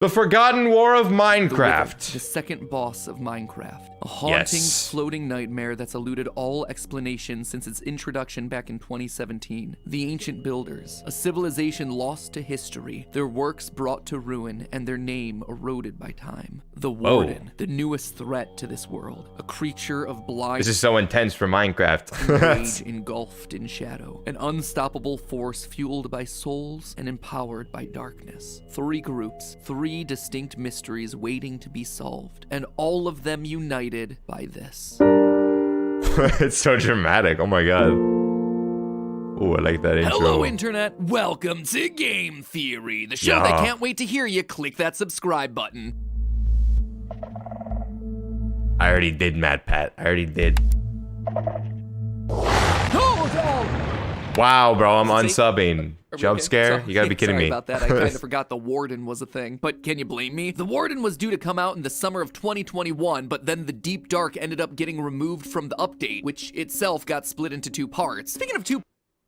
The Forgotten War of The Wither, Minecraft. the second boss of Minecraft. A haunting, Yes. floating nightmare that's eluded all explanation since its introduction back in 2017. The ancient builders, a civilization lost to history, their works brought to ruin, and their name eroded by time. The Warden, the newest threat to this world. A creature of blind This is so intense for Minecraft. rage engulfed in shadow. An unstoppable force fueled by souls and empowered by darkness. Three groups, three distinct mysteries waiting to be solved, and all of them united by this. It's so dramatic. Oh my god. Oh, I like that intro. Hello, Internet. Welcome to Game Theory, the show that can't wait to hear you click that subscribe button. I already did, Mad Pat. I already did. Wow, bro, I'm unsubbing. Jump Okay, scare? so- You gotta be kidding sorry me. about that. I kind of forgot the Warden was a thing. But can you blame me? The Warden was due to come out in the summer of 2021, but then the Deep Dark ended up getting removed from the update, which itself got split into two parts. Speaking of two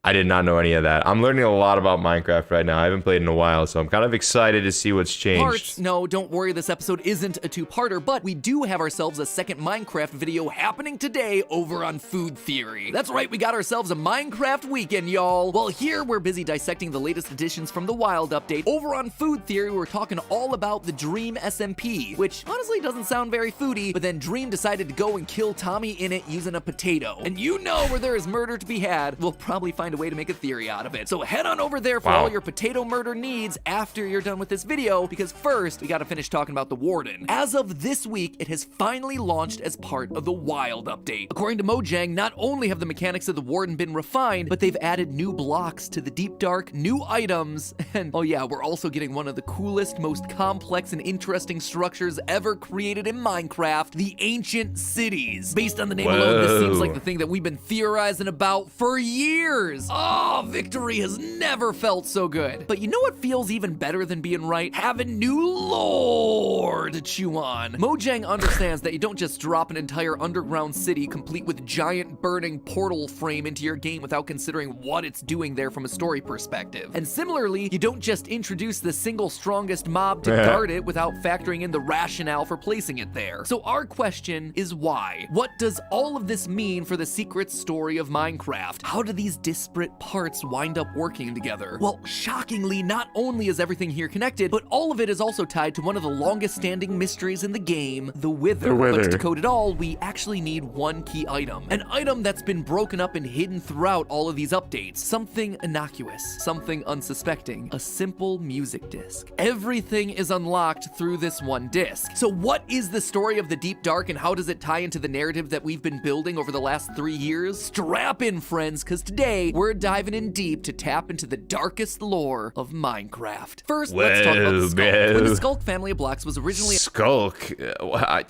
I did not know any of that. I'm learning a lot about Minecraft right now. I haven't played in a while, so I'm kind of excited to see what's changed. parts. No, don't worry, this episode isn't a two-parter, but we do have ourselves a second Minecraft video happening today over on Food Theory. That's right, we got ourselves a Minecraft weekend, y'all. Well, here we're busy dissecting the latest additions from the Wild update. Over on Food Theory, we're talking all about the Dream SMP, which honestly doesn't sound very foodie, but then Dream decided to go and kill Tommy in it using a potato. And you know where there is murder to be had, we'll probably find a way to make a theory out of it. So head on over there for all your potato murder needs after you're done with this video, because first, we gotta finish talking about the Warden. As of this week, it has finally launched as part of the Wild update. According to Mojang, not only have the mechanics of the Warden been refined, but they've added new blocks to the Deep Dark, new items, and oh yeah, we're also getting one of the coolest, most complex and interesting structures ever created in Minecraft, the Ancient Cities. Based on the name alone, this seems like the thing that we've been theorizing about for years. Oh, victory has never felt so good. But you know what feels even better than being right? Having new lore to chew on. Mojang understands that you don't just drop an entire underground city complete with giant burning portal frame into your game without considering what it's doing there from a story perspective. And similarly, you don't just introduce the single strongest mob to guard it without factoring in the rationale for placing it there. So our question is why? What does all of this mean for the secret story of Minecraft? How do these disparate parts wind up working together? Well, shockingly, not only is everything here connected, but all of it is also tied to one of the longest standing mysteries in the game, the Wither. But to decode it all, we actually need one key item. An item that's been broken up and hidden throughout all of these updates. Something innocuous, something unsuspecting, a simple music disc. Everything is unlocked through this one disc. So what is the story of the Deep Dark and how does it tie into the narrative that we've been building over the last 3 years? Strap in, friends, because today we're diving in deep to tap into the darkest lore of Minecraft. First, let's talk about the Skulk. When the Skulk family of blocks was originally Skulk? I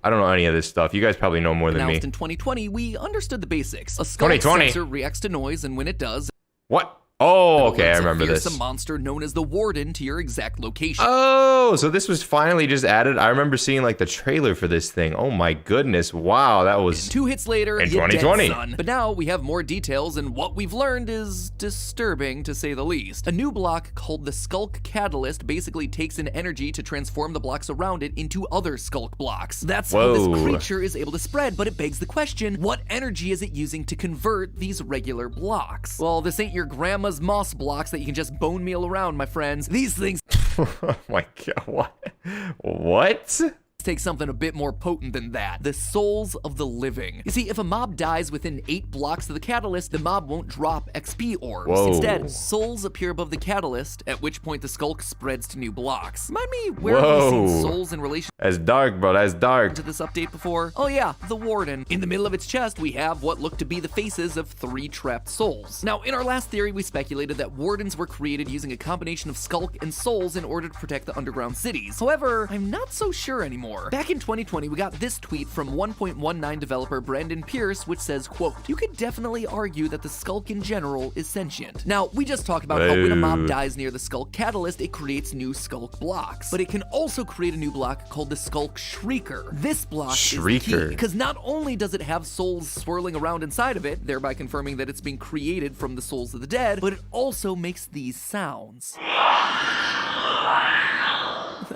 don't know any of this stuff. You guys probably know more than me. announced in 2020, we understood the basics. A Skulk 2020? sensor reacts to noise, and when it does, What? Oh, okay, I remember this. a monster known as the Warden to your exact location. Oh, so this was finally just added. I remember seeing like the trailer for this thing. Oh my goodness. Wow, that was 2 hits later, in you dead 2020. son. But now we have more details, and what we've learned is disturbing, to say the least. A new block called the Skulk Catalyst basically takes in energy to transform the blocks around it into other Skulk blocks. That's how this creature is able to spread, but it begs the question, what energy is it using to convert these regular blocks? Well, this ain't your grandma's moss blocks that you can just bone meal around, my friends. These things Oh my god, what? What? take something a bit more potent than that. The souls of the living. You see, if a mob dies within 8 blocks of the catalyst, the mob won't drop XP orbs. Whoa. Instead, souls appear above the catalyst, at which point the skulk spreads to new blocks. Remind me, where have we seen souls in relation That's dark, bro. That's dark. to this update before? Oh yeah, the Warden. In the middle of its chest, we have what look to be the faces of 3 trapped souls. Now, in our last theory, we speculated that Wardens were created using a combination of skulk and souls in order to protect the underground cities. However, I'm not so sure anymore. Back in 2020, we got this tweet from 1.19 developer Brandon Pierce, which says, quote, "You could definitely argue that the skulk in general is sentient." Now, we just talked about how when a mob dies near the skulk catalyst, it creates new skulk blocks. But it can also create a new block called the Skulk Shrieker. This block is the key, because not only does it have souls swirling around inside of it, thereby confirming that it's being created from the souls of the dead, but it also makes these sounds.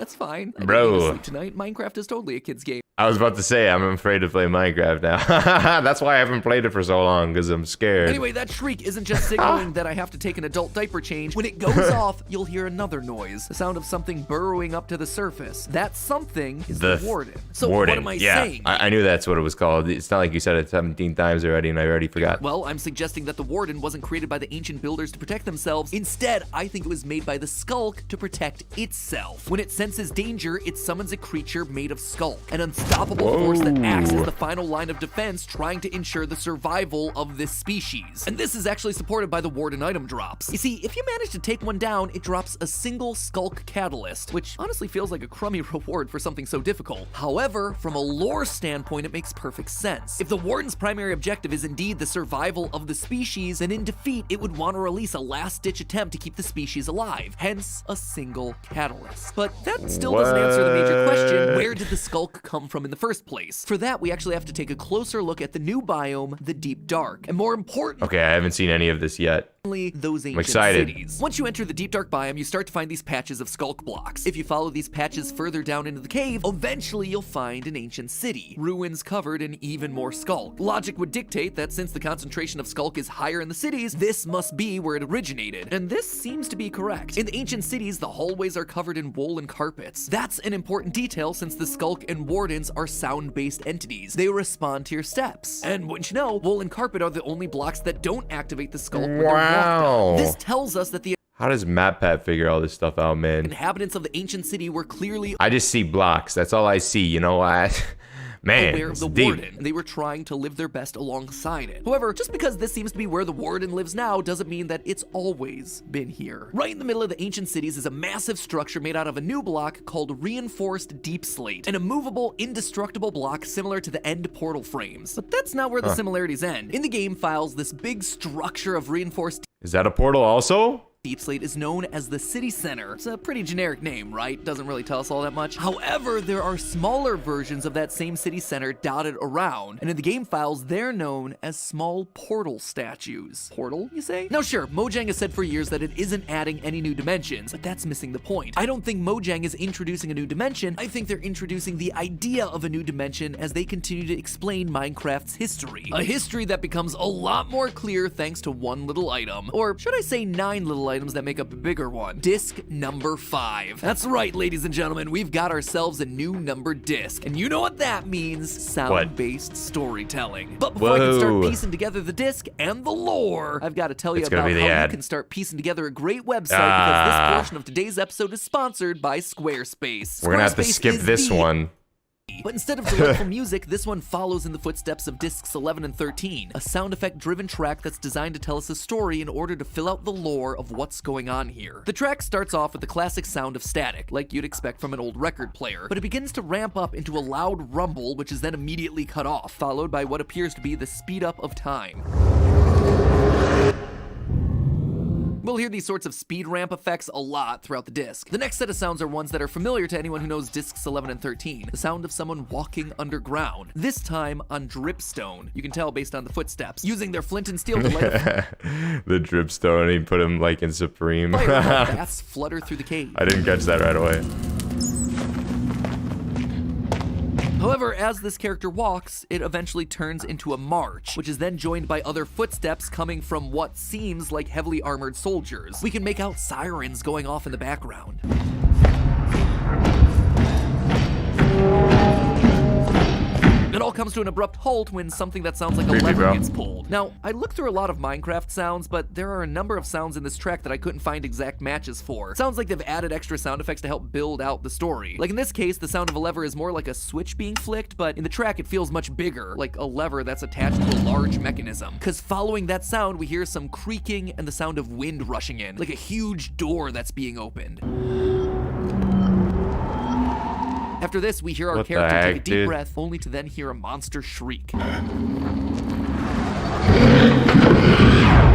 That's fine. I Bro. didn't need to sleep tonight. Minecraft is totally a kid's game. I was about to say, I'm afraid to play Minecraft now. That's why I haven't played it for so long, because I'm scared. Anyway, that shriek isn't just signaling that I have to take an adult diaper change. When it goes off, you'll hear another noise, the sound of something burrowing up to the surface. That something is the Warden. So Warden. what am I yeah, saying? I knew that's what it was called. It's not like you said it 17 times already, and I already forgot. Well, I'm suggesting that the Warden wasn't created by the ancient builders to protect themselves. Instead, I think it was made by the skulk to protect itself. When it senses danger, it summons a creature made of skulk, an unstoppable force that acts as the final line of defense, trying to ensure the survival of this species. And this is actually supported by the Warden item drops. You see, if you manage to take one down, it drops a single skulk catalyst, which honestly feels like a crummy reward for something so difficult. However, from a lore standpoint, it makes perfect sense. If the Warden's primary objective is indeed the survival of the species, then in defeat, it would want to release a last-ditch attempt to keep the species alive, hence a single catalyst. But that still doesn't answer the major question: where did the skulk come from in the first place? For that, we actually have to take a closer look at the new biome, the Deep Dark, and more importantly, Okay, I haven't seen any of this yet. those ancient cities. Once you enter the Deep Dark biome, you start to find these patches of skulk blocks. If you follow these patches further down into the cave, eventually you'll find an ancient city, ruins covered in even more skulk. Logic would dictate that since the concentration of skulk is higher in the cities, this must be where it originated. And this seems to be correct. In the ancient cities, the hallways are covered in woolen carpets. That's an important detail since the skulk and wardens are sound-based entities. They respond to your steps. And wouldn't you know, woolen carpet are the only blocks that don't activate the skulk when they're walked on. This tells us that the How does MatPat figure all this stuff out, man? inhabitants of the ancient city were clearly I just see blocks. That's all I see. You know what? Man, aware of it's the deep. Warden, and they were trying to live their best alongside it. However, just because this seems to be where the Warden lives now doesn't mean that it's always been here. Right in the middle of the ancient cities is a massive structure made out of a new block called Reinforced Deep Slate, an immovable, indestructible block similar to the end portal frames. But that's not where the similarities end. In the game files, this big structure of reinforced Is that a portal also? Deep Slate is known as the City Center. It's a pretty generic name, right? Doesn't really tell us all that much. However, there are smaller versions of that same city center dotted around, and in the game files, they're known as small portal statues. Portal, you say? Now sure, Mojang has said for years that it isn't adding any new dimensions, but that's missing the point. I don't think Mojang is introducing a new dimension. I think they're introducing the idea of a new dimension as they continue to explain Minecraft's history. A history that becomes a lot more clear thanks to one little item. Or should I say 9 little items that make up a bigger one. Disc number 5. That's right, ladies and gentlemen, we've got ourselves a new numbered disc. And you know what that means? Sound-based storytelling. But before I can start piecing together the disc and the lore, I've got to tell you about how you can start piecing together a great website because this portion of today's episode is sponsored by Squarespace. We're gonna have to skip this one. But instead of delightful music, this one follows in the footsteps of discs 11 and 13, a sound effect-driven track that's designed to tell us a story in order to fill out the lore of what's going on here. The track starts off with the classic sound of static, like you'd expect from an old record player, but it begins to ramp up into a loud rumble, which is then immediately cut off, followed by what appears to be the speed up of time. We'll hear these sorts of speed ramp effects a lot throughout the disc. The next set of sounds are ones that are familiar to anyone who knows discs 11 and 13. The sound of someone walking underground, this time on dripstone. You can tell based on the footsteps, using their flint and steel to light the dripstone, he put him like in Supreme. fire while bats flutter through the cave. I didn't catch that right away. However, as this character walks, it eventually turns into a march, which is then joined by other footsteps coming from what seems like heavily armored soldiers. We can make out sirens going off in the background. It all comes to an abrupt halt when something that sounds like a lever gets pulled. Now, I looked through a lot of Minecraft sounds, but there are a number of sounds in this track that I couldn't find exact matches for. Sounds like they've added extra sound effects to help build out the story. Like in this case, the sound of a lever is more like a switch being flicked, but in the track it feels much bigger, like a lever that's attached to a large mechanism. Cause following that sound, we hear some creaking and the sound of wind rushing in, like a huge door that's being opened. After this, we hear our character take a deep breath, only to then hear a monster shriek.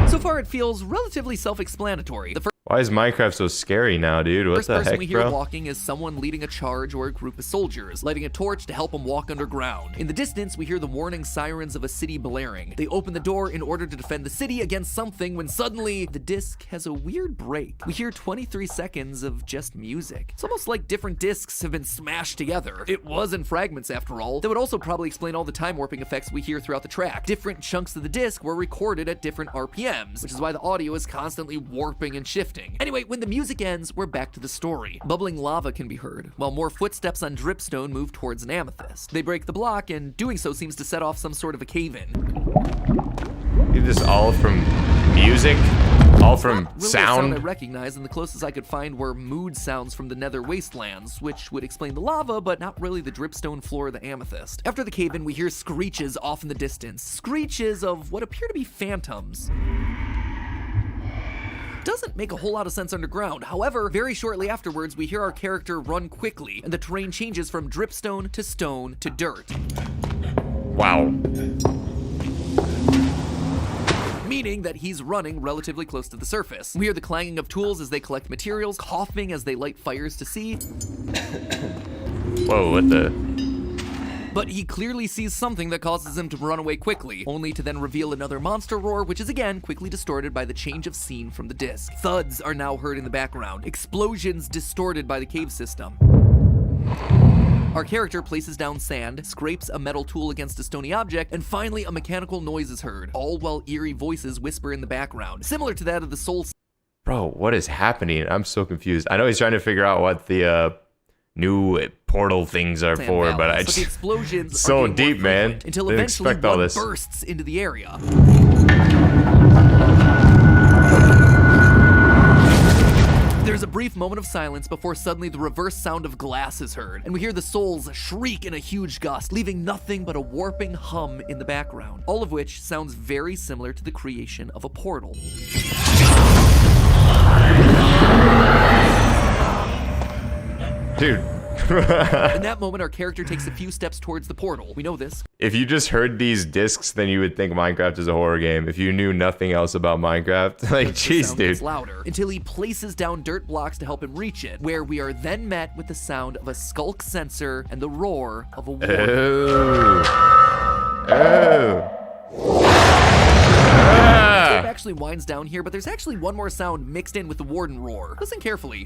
So far, it feels relatively self-explanatory. The first Why is Minecraft so scary now, dude? What First the person heck, we hear bro? walking is someone leading a charge or a group of soldiers, lighting a torch to help them walk underground. In the distance, we hear the warning sirens of a city blaring. They open the door in order to defend the city against something when suddenly the disc has a weird break. We hear 23 seconds of just music. It's almost like different discs have been smashed together. It was in fragments after all. That would also probably explain all the time warping effects we hear throughout the track. Different chunks of the disc were recorded at different RPMs, which is why the audio is constantly warping and shifting. Anyway, when the music ends, we're back to the story. Bubbling lava can be heard, while more footsteps on dripstone move towards an amethyst. They break the block, and doing so seems to set off some sort of a cave-in. Is this all from music? All from Really a sound? I recognize, and the closest I could find were mood sounds from the nether wastelands, which would explain the lava, but not really the dripstone floor of the amethyst. After the cave-in, we hear screeches off in the distance. Screeches of what appear to be phantoms. Doesn't make a whole lot of sense underground. However, very shortly afterwards, we hear our character run quickly, and the terrain changes from dripstone to stone to dirt. Wow. Meaning that he's running relatively close to the surface. We hear the clanging of tools as they collect materials, coughing as they light fires to see. Whoa, what the? But he clearly sees something that causes him to run away quickly, only to then reveal another monster roar, which is again quickly distorted by the change of scene from the disc. Thuds are now heard in the background, explosions distorted by the cave system. Our character places down sand, scrapes a metal tool against a stony object, and finally a mechanical noise is heard, all while eerie voices whisper in the background, similar to that of the soul. Bro, what is happening? I'm so confused. I know he's trying to figure out what the new portal things are for, but I the just explosions so are deep, man. until Didn't eventually expect all one this. bursts into the area. There's a brief moment of silence before suddenly the reverse sound of glass is heard, and we hear the souls shriek in a huge gust, leaving nothing but a warping hum in the background, all of which sounds very similar to the creation of a portal. Dude. In that moment, our character takes a few steps towards the portal. We know this. If you just heard these discs, then you would think Minecraft is a horror game. If you knew nothing else about Minecraft, like, jeez, sound dude. gets louder until he places down dirt blocks to help him reach it, where we are then met with the sound of a skulk sensor and the roar of a warden. It actually winds down here, but there's actually one more sound mixed in with the warden roar. Listen carefully.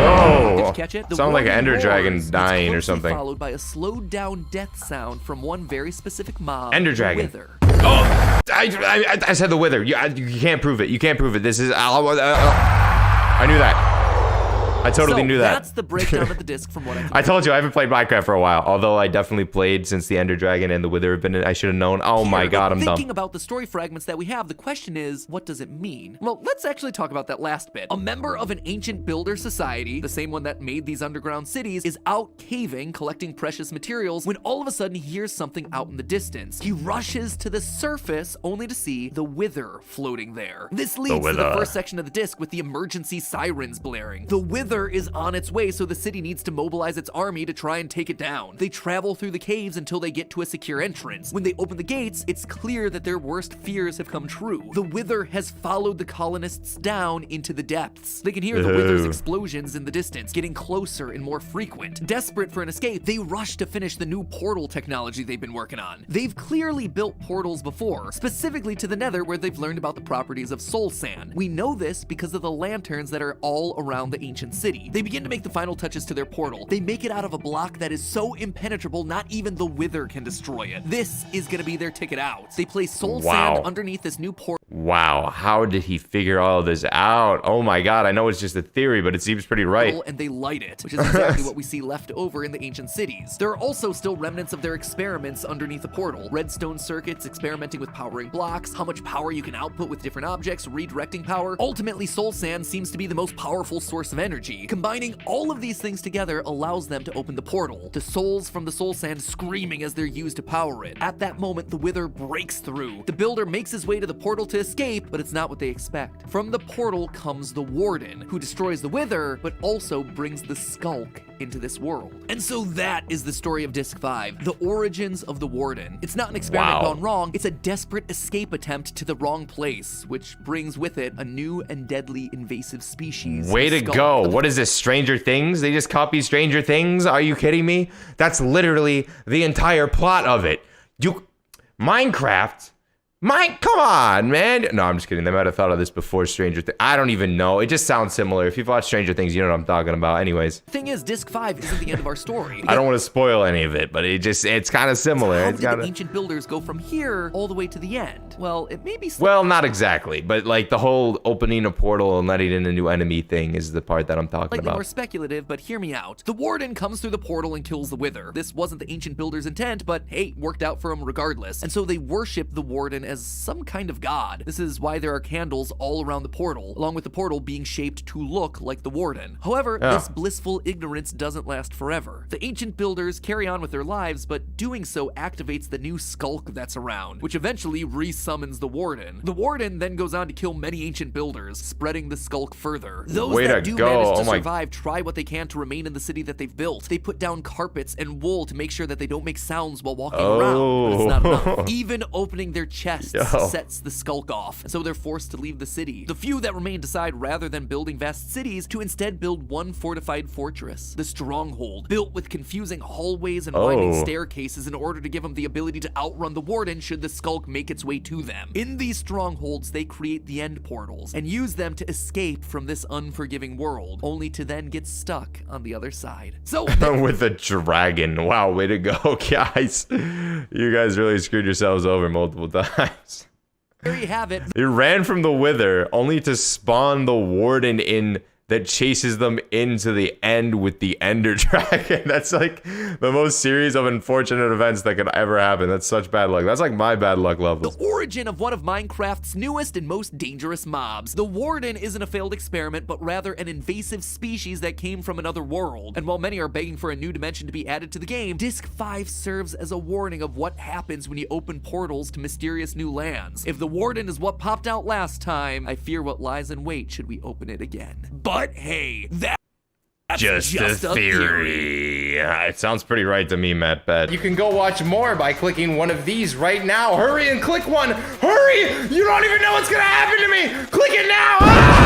Whoa. Did you catch it? The Sound like an warden Ender Dragon roars. It's dying or closely something. Followed by a slowed down death sound from one very specific mob. Ender the Dragon. Wither. Oh, I said the wither. You can't prove it. You can't prove it. This is. I knew that. I totally knew that. That's the breakdown of the disc from what I can I told you I haven't played Minecraft for a while. Although I definitely played since the Ender Dragon and the Wither have been. I should have known. Oh my God, I'm Thinking dumb. about the story fragments that we have, the question is, what does it mean? Well, let's actually talk about that last bit. A member of an ancient builder society, the same one that made these underground cities, is out caving, collecting precious materials, when all of a sudden he hears something out in the distance. He rushes to the surface, only to see the Wither floating there. This leads to the first section of the disc with the emergency sirens blaring. The Wither is on its way, so the city needs to mobilize its army to try and take it down. They travel through the caves until they get to a secure entrance. When they open the gates, it's clear that their worst fears have come true. The Wither has followed the colonists down into the depths. They can hear the Wither's explosions in the distance, getting closer and more frequent. Desperate for an escape, they rush to finish the new portal technology they've been working on. They've clearly built portals before, specifically to the Nether, where they've learned about the properties of soul sand. We know this because of the lanterns that are all around the ancient city. They begin to make the final touches to their portal. They make it out of a block that is so impenetrable not even the Wither can destroy it. This is gonna be their ticket out. They place soul sand underneath this new portal. Wow, how did he figure all this out? Oh my God, I know it's just a theory, but it seems pretty right. And they light it, which is exactly what we see left over in the ancient cities. There are also still remnants of their experiments underneath the portal. Redstone circuits experimenting with powering blocks, how much power you can output with different objects, redirecting power. Ultimately, soul sand seems to be the most powerful source of energy. Combining all of these things together allows them to open the portal. The souls from the soul sand screaming as they're used to power it. At that moment, the Wither breaks through. The builder makes his way to the portal tip escape, but it's not what they expect. From the portal comes the Warden, who destroys the Wither, but also brings the Skulk into this world. And so that is the story of Disc 5, the origins of the Warden. It's not an experiment gone wrong, it's a desperate escape attempt to the wrong place, which brings with it a new and deadly invasive species. Way to go. What is this, Stranger Things? They just copied Stranger Things? Are you kidding me? That's literally the entire plot of it. Minecraft? Come on, man. No, I'm just kidding. They might have thought of this before Stranger Things. I don't even know. It just sounds similar. If you've watched Stranger Things, you know what I'm talking about. Anyways. Thing is, Disc 5 isn't the end of our story. I don't want to spoil any of it, but it's kind of similar. How did the ancient builders go from here all the way to the end? Well, it may be... Well, not exactly, but like the whole opening a portal and letting in a new enemy thing is the part that I'm talking about. More speculative, but hear me out. The Warden comes through the portal and kills the Wither. This wasn't the ancient builders' intent, but hey, worked out for them regardless. And so they worship the Warden as some kind of god. This is why there are candles all around the portal, along with the portal being shaped to look like the Warden. However, this blissful ignorance doesn't last forever. The ancient builders carry on with their lives, but doing so activates the new skulk that's around, which eventually resummons the Warden. The Warden then goes on to kill many ancient builders, spreading the skulk further. Those that do manage to survive try what they can to remain in the city that they've built. They put down carpets and wool to make sure that they don't make sounds while walking around, but it's not enough. Even opening their chests sets the skulk off, and so they're forced to leave the city. The few that remain decide, rather than building vast cities, to instead build one fortified fortress, the Stronghold, built with confusing hallways and winding staircases in order to give them the ability to outrun the Warden should the skulk make its way to them. In these strongholds, they create the end portals and use them to escape from this unforgiving world, only to then get stuck on the other side. So with a dragon. Wow, way to go, guys. You guys really screwed yourselves over multiple times. There you have it. They ran from the Wither only to spawn the Warden in that chases them into the end with the Ender Dragon. That's like the most series of unfortunate events that could ever happen. That's such bad luck. That's like my bad luck levels. The origin of one of Minecraft's newest and most dangerous mobs. The Warden isn't a failed experiment, but rather an invasive species that came from another world. And while many are begging for a new dimension to be added to the game, Disc 5 serves as a warning of what happens when you open portals to mysterious new lands. If the Warden is what popped out last time, I fear what lies in wait should we open it again. But hey, that's just a theory. It sounds pretty right to me, Matt Bet. You can go watch more by clicking one of these right now. Hurry and click one. Hurry! You don't even know what's gonna happen to me. Click it now. Ah!